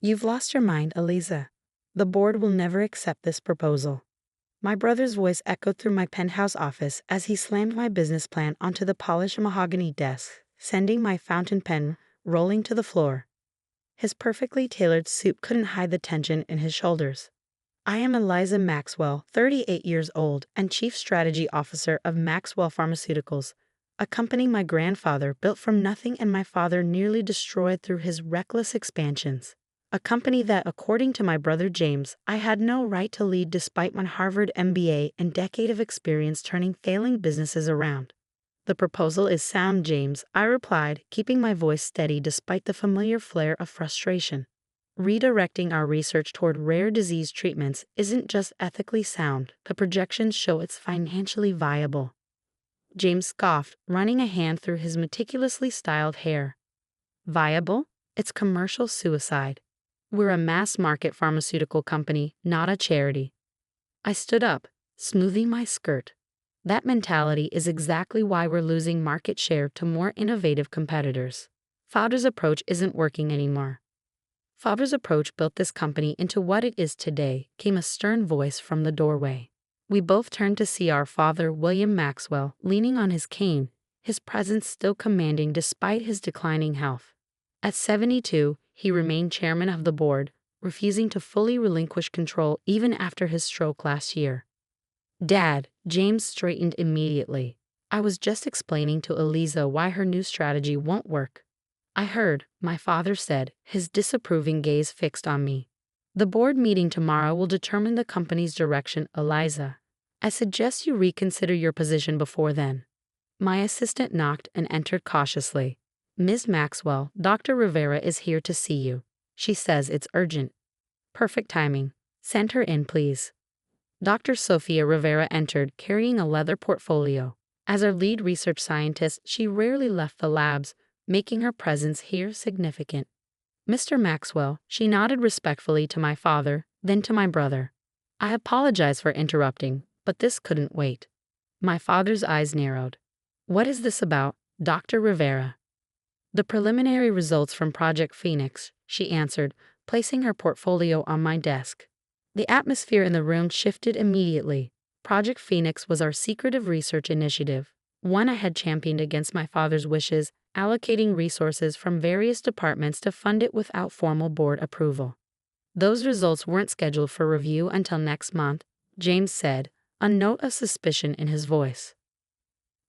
You've lost your mind, Eliza. The board will never accept this proposal. My brother's voice echoed through my penthouse office as he slammed my business plan onto the polished mahogany desk, sending my fountain pen rolling to the floor. His perfectly tailored suit couldn't hide the tension in his shoulders. I am Eliza Maxwell, 38 years old, and Chief Strategy Officer of Maxwell Pharmaceuticals, a company my grandfather built from nothing and my father nearly destroyed through his reckless expansions. A company that, according to my brother James, I had no right to lead despite my Harvard MBA and decade of experience turning failing businesses around. The proposal is sound, James, I replied, keeping my voice steady despite the familiar flare of frustration. Redirecting our research toward rare disease treatments isn't just ethically sound, the projections show it's financially viable. James scoffed, running a hand through his meticulously styled hair. Viable? It's commercial suicide. We're a mass-market pharmaceutical company, not a charity. I stood up, smoothing my skirt. That mentality is exactly why we're losing market share to more innovative competitors. Father's approach isn't working anymore. Father's approach built this company into what it is today, came a stern voice from the doorway. We both turned to see our father, William Maxwell, leaning on his cane, his presence still commanding despite his declining health. At 72, he remained chairman of the board, refusing to fully relinquish control even after his stroke last year. Dad, James straightened immediately. I was just explaining to Eliza why her new strategy won't work. I heard, my father said, his disapproving gaze fixed on me. The board meeting tomorrow will determine the company's direction, Eliza. I suggest you reconsider your position before then. My assistant knocked and entered cautiously. Ms. Maxwell, Dr. Rivera is here to see you. She says it's urgent. Perfect timing. Send her in, please. Dr. Sophia Rivera entered, carrying a leather portfolio. As our lead research scientist, she rarely left the labs, making her presence here significant. Mr. Maxwell, she nodded respectfully to my father, then to my brother. I apologize for interrupting, but this couldn't wait. My father's eyes narrowed. What is this about, Dr. Rivera? The preliminary results from Project Phoenix, she answered, placing her portfolio on my desk. The atmosphere in the room shifted immediately. Project Phoenix was our secretive research initiative, one I had championed against my father's wishes, allocating resources from various departments to fund it without formal board approval. Those results weren't scheduled for review until next month, James said, a note of suspicion in his voice.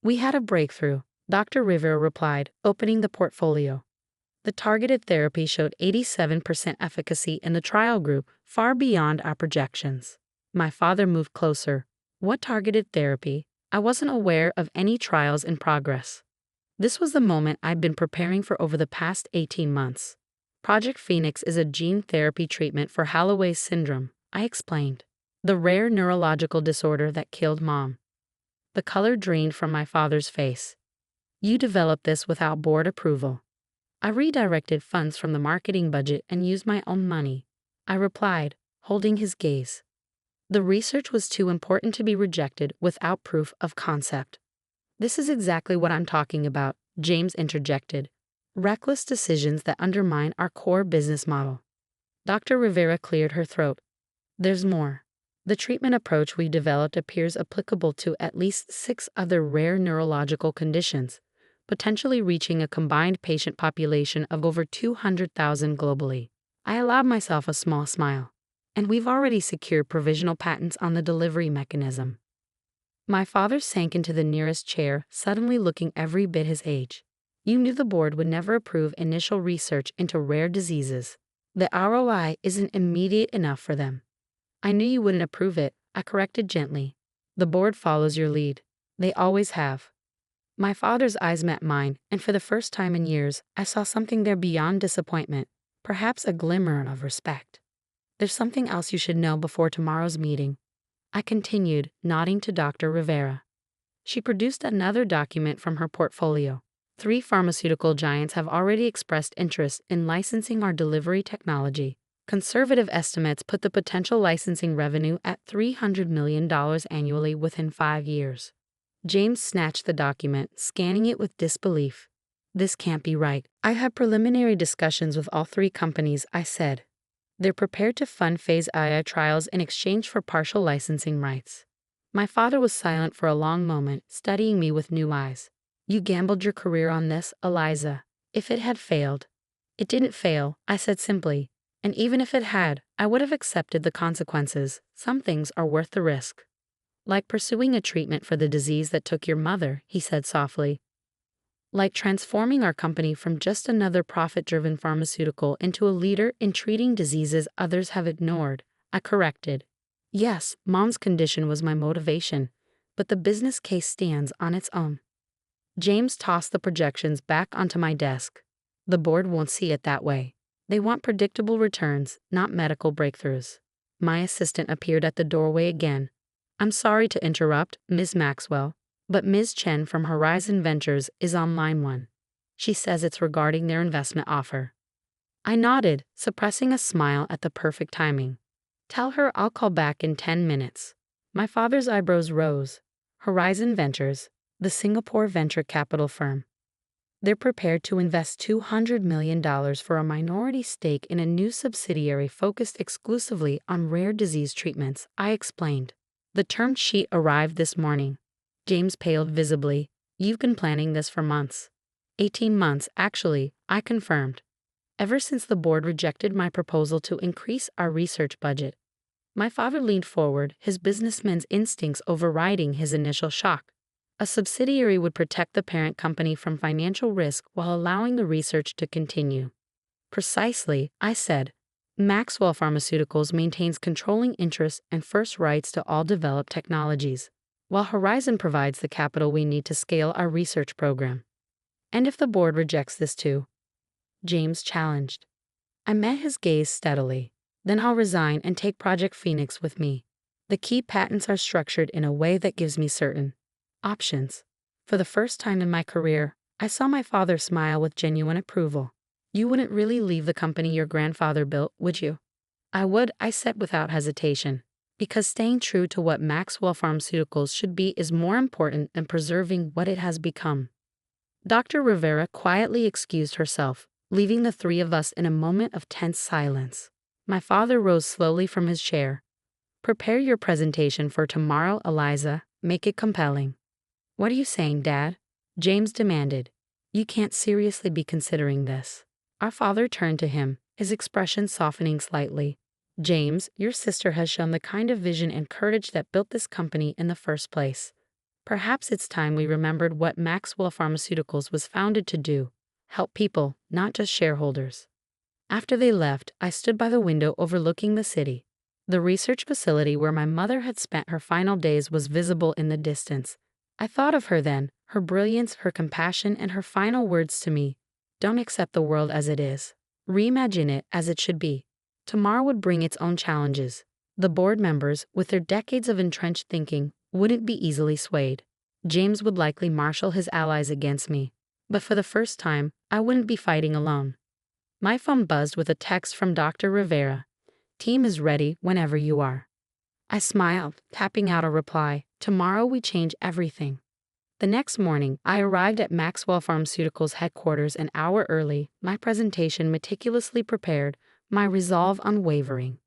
We had a breakthrough, Dr. Rivera replied, opening the portfolio. The targeted therapy showed 87% efficacy in the trial group, far beyond our projections. My father moved closer. What targeted therapy? I wasn't aware of any trials in progress. This was the moment I'd been preparing for over the past 18 months. Project Phoenix is a gene therapy treatment for Halloway syndrome, I explained. The rare neurological disorder that killed Mom. The color drained from my father's face. You developed this without board approval. I redirected funds from the marketing budget and used my own money, I replied, holding his gaze. The research was too important to be rejected without proof of concept. This is exactly what I'm talking about, James interjected. Reckless decisions that undermine our core business model. Dr. Rivera cleared her throat. There's more. The treatment approach we developed appears applicable to at least 6 other rare neurological conditions, potentially reaching a combined patient population of over 200,000 globally. I allowed myself a small smile. And we've already secured provisional patents on the delivery mechanism. My father sank into the nearest chair, suddenly looking every bit his age. You knew the board would never approve initial research into rare diseases. The ROI isn't immediate enough for them. I knew you wouldn't approve it, I corrected gently. The board follows your lead. They always have. My father's eyes met mine, and for the first time in years, I saw something there beyond disappointment, perhaps a glimmer of respect. There's something else you should know before tomorrow's meeting, I continued, nodding to Dr. Rivera. She produced another document from her portfolio. 3 pharmaceutical giants have already expressed interest in licensing our delivery technology. Conservative estimates put the potential licensing revenue at $300 million annually within 5 years. James snatched the document, scanning it with disbelief. This can't be right. I had preliminary discussions with all 3 companies, I said. They're prepared to fund phase II trials in exchange for partial licensing rights. My father was silent for a long moment, studying me with new eyes. You gambled your career on this, Eliza. If it had failed. It didn't fail, I said simply. And even if it had, I would have accepted the consequences. Some things are worth the risk. Like pursuing a treatment for the disease that took your mother, he said softly. Like transforming our company from just another profit-driven pharmaceutical into a leader in treating diseases others have ignored, I corrected. Yes, Mom's condition was my motivation, but the business case stands on its own. James tossed the projections back onto my desk. The board won't see it that way. They want predictable returns, not medical breakthroughs. My assistant appeared at the doorway again. I'm sorry to interrupt, Ms. Maxwell, but Ms. Chen from Horizon Ventures is on line 1. She says it's regarding their investment offer. I nodded, suppressing a smile at the perfect timing. Tell her I'll call back in 10 minutes. My father's eyebrows rose. Horizon Ventures, the Singapore venture capital firm. They're prepared to invest $200 million for a minority stake in a new subsidiary focused exclusively on rare disease treatments, I explained. The term sheet arrived this morning. James paled visibly. You've been planning this for months. 18 months, actually, I confirmed. Ever since the board rejected my proposal to increase our research budget. My father leaned forward, his businessman's instincts overriding his initial shock. A subsidiary would protect the parent company from financial risk while allowing the research to continue. Precisely, I said. Maxwell Pharmaceuticals maintains controlling interests and first rights to all developed technologies, while Horizon provides the capital we need to scale our research program. And if the board rejects this too? James challenged. I met his gaze steadily. Then I'll resign and take Project Phoenix with me. The key patents are structured in a way that gives me certain options. For the first time in my career, I saw my father smile with genuine approval. You wouldn't really leave the company your grandfather built, would you? I would, I said without hesitation. Because staying true to what Maxwell Pharmaceuticals should be is more important than preserving what it has become. Dr. Rivera quietly excused herself, leaving the three of us in a moment of tense silence. My father rose slowly from his chair. Prepare your presentation for tomorrow, Eliza. Make it compelling. What are you saying, Dad? James demanded. You can't seriously be considering this. Our father turned to him, his expression softening slightly. James, your sister has shown the kind of vision and courage that built this company in the first place. Perhaps it's time we remembered what Maxwell Pharmaceuticals was founded to do. Help people, not just shareholders. After they left, I stood by the window overlooking the city. The research facility where my mother had spent her final days was visible in the distance. I thought of her then, her brilliance, her compassion, and her final words to me. Don't accept the world as it is. Reimagine it as it should be. Tomorrow would bring its own challenges. The board members, with their decades of entrenched thinking, wouldn't be easily swayed. James would likely marshal his allies against me. But for the first time, I wouldn't be fighting alone. My phone buzzed with a text from Dr. Rivera. Team is ready whenever you are. I smiled, tapping out a reply. Tomorrow we change everything. The next morning, I arrived at Maxwell Pharmaceuticals headquarters an hour early, my presentation meticulously prepared, my resolve unwavering.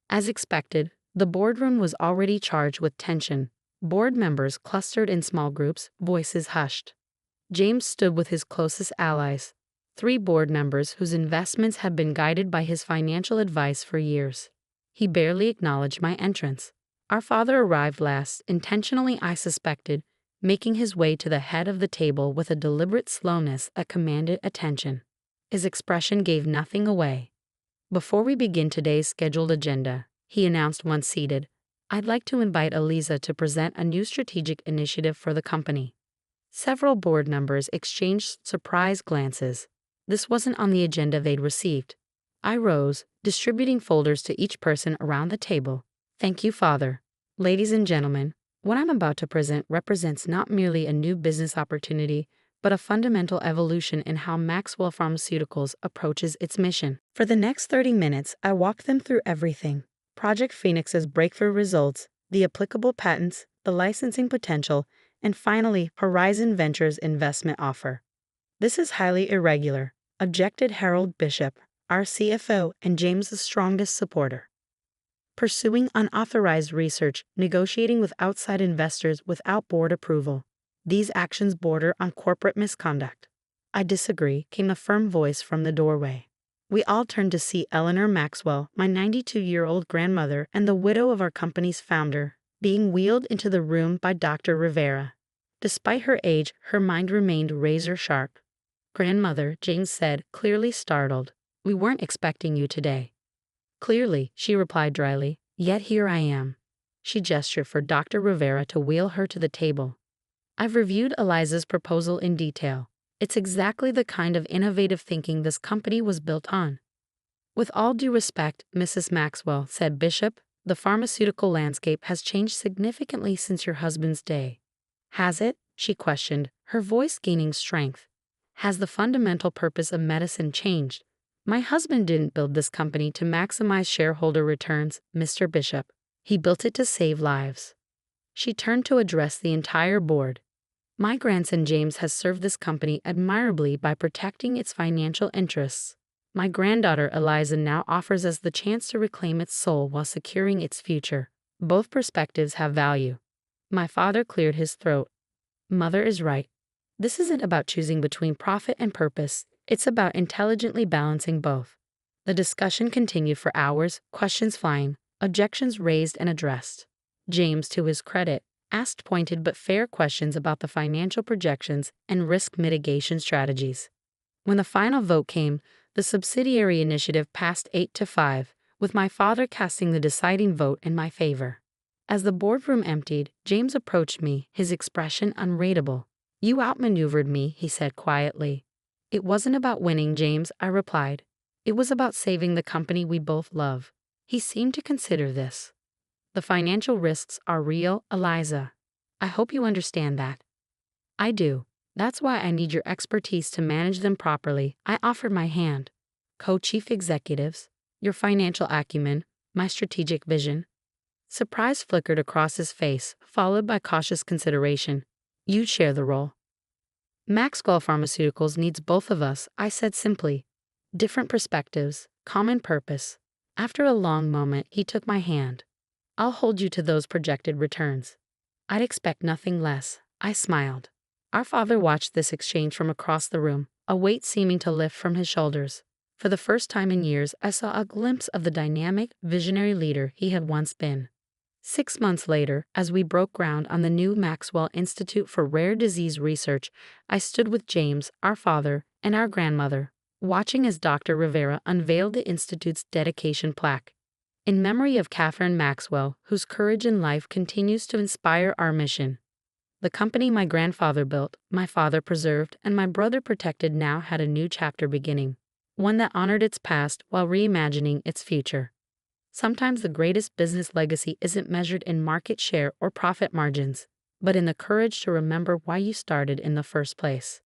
As expected, the boardroom was already charged with tension. Board members clustered in small groups, voices hushed. James stood with his closest allies. 3 board members whose investments had been guided by his financial advice for years. He barely acknowledged my entrance. Our father arrived last, intentionally I suspected, making his way to the head of the table with a deliberate slowness that commanded attention. His expression gave nothing away. Before we begin today's scheduled agenda, he announced once seated, I'd like to invite Eliza to present a new strategic initiative for the company. Several board members exchanged surprised glances. This wasn't on the agenda they'd received. I rose, distributing folders to each person around the table. Thank you, Father. Ladies and gentlemen, what I'm about to present represents not merely a new business opportunity, but a fundamental evolution in how Maxwell Pharmaceuticals approaches its mission. For the next 30 minutes, I walk them through everything. Project Phoenix's breakthrough results, the applicable patents, the licensing potential, and finally, Horizon Ventures' investment offer. This is highly irregular, objected Harold Bishop, our CFO and James's strongest supporter. Pursuing unauthorized research, negotiating with outside investors without board approval. These actions border on corporate misconduct. I disagree, came a firm voice from the doorway. We all turned to see Eleanor Maxwell, my 92-year-old grandmother and the widow of our company's founder, being wheeled into the room by Dr. Rivera. Despite her age, her mind remained razor-sharp. "Grandmother," James said, clearly startled, "we weren't expecting you today." "Clearly," she replied dryly, "yet here I am." She gestured for Dr. Rivera to wheel her to the table. "I've reviewed Eliza's proposal in detail. It's exactly the kind of innovative thinking this company was built on." "With all due respect, Mrs. Maxwell," said Bishop, "the pharmaceutical landscape has changed significantly since your husband's day." "Has it?" she questioned, her voice gaining strength. "Has the fundamental purpose of medicine changed? My husband didn't build this company to maximize shareholder returns, Mr. Bishop. He built it to save lives." She turned to address the entire board. "My grandson James has served this company admirably by protecting its financial interests. My granddaughter Eliza now offers us the chance to reclaim its soul while securing its future. Both perspectives have value." My father cleared his throat. "Mother is right. This isn't about choosing between profit and purpose. It's about intelligently balancing both." The discussion continued for hours, questions flying, objections raised and addressed. James, to his credit, asked pointed but fair questions about the financial projections and risk mitigation strategies. When the final vote came, the subsidiary initiative passed 8-5, with my father casting the deciding vote in my favor. As the boardroom emptied, James approached me, his expression unreadable. "You outmaneuvered me," he said quietly. "It wasn't about winning, James," I replied. "It was about saving the company we both love." He seemed to consider this. "The financial risks are real, Eliza. I hope you understand that." "I do. That's why I need your expertise to manage them properly." I offered my hand. "Co-chief executives, your financial acumen, my strategic vision." Surprise flickered across his face, followed by cautious consideration. "You'd share the role." "Maxwell Pharmaceuticals needs both of us," I said simply. "Different perspectives, common purpose." After a long moment, he took my hand. "I'll hold you to those projected returns." "I'd expect nothing less," I smiled. Our father watched this exchange from across the room, a weight seeming to lift from his shoulders. For the first time in years, I saw a glimpse of the dynamic, visionary leader he had once been. 6 months later, as we broke ground on the new Maxwell Institute for Rare Disease Research, I stood with James, our father, and our grandmother, watching as Dr. Rivera unveiled the Institute's dedication plaque. "In memory of Catherine Maxwell, whose courage in life continues to inspire our mission." The company my grandfather built, my father preserved, and my brother protected now had a new chapter beginning, one that honored its past while reimagining its future. Sometimes the greatest business legacy isn't measured in market share or profit margins, but in the courage to remember why you started in the first place.